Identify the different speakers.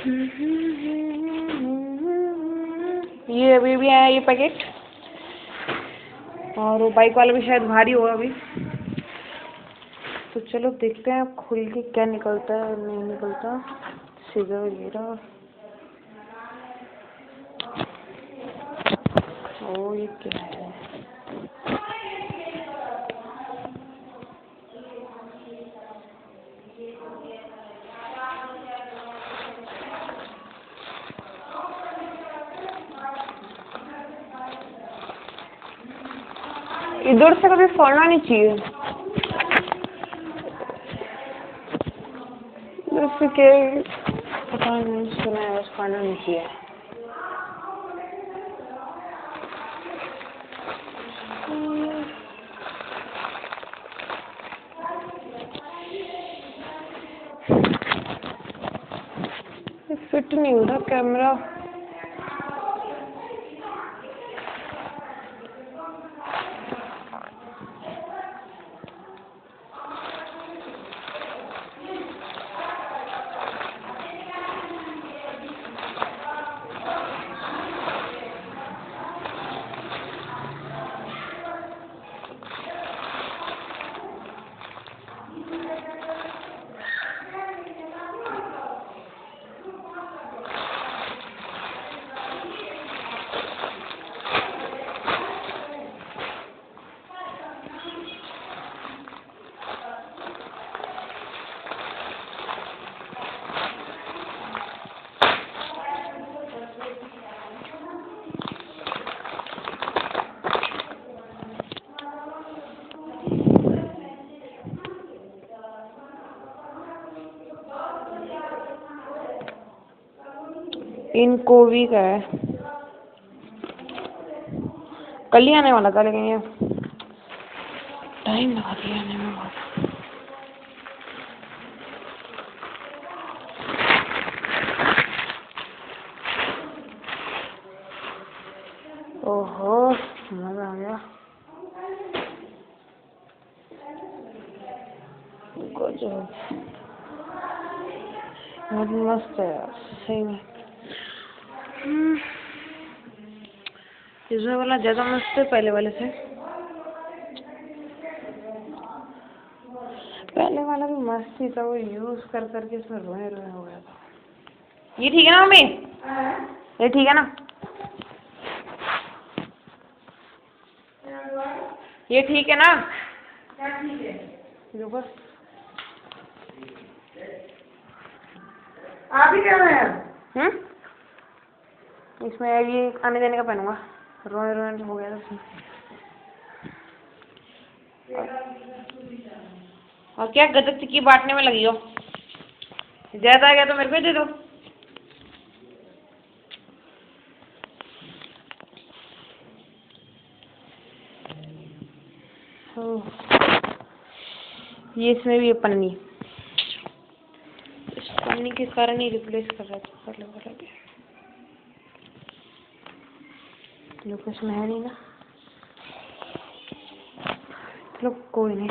Speaker 1: ये अभी भी आया ये पैकेट, और वो बाइक वाला भी शायद भारी होगा अभी। तो चलो देखते हैं अब खुल के क्या निकलता है और नहीं निकलता। सीधा वगैरह। ओ ये क्या है? इधर से कभी फोड़ना नहीं चाहिए। जैसे कि पता नहीं, सुना है बस फोड़ना नहीं चाहिए। फिट नहीं हो रहा कैमरा। इनको भी का है, कल ही आने वाला था लेकिन ये टाइम लगा दिया आने में बहुत। ओहो मजा आ गया। गजब, बहुत मस्त है यार सही में। इसमें वाला ज्यादा मस्त है पहले वाले से। पहले वाला भी मस्त ही था, वो यूज कर करके इसमें रोए रोए हो गया था। ये ठीक है ना मम्मी? ये ठीक है ना? ये ठीक है ना? क्या ठीक है? देखो आप ही कह रहे हैं। इसमें ये आने देने का पहनूंगा। रोए रोए हो गया था उसमें। और क्या गदक की बांटने में लगी हो? ज्यादा आ गया तो मेरे को दे दो। ये इसमें भी ये पन्नी, इस पन्नी के कारण ही रिप्लेस कर रहा था पहले वाला भी। लोग इसमें है नहीं ना, चलो कोई नहीं।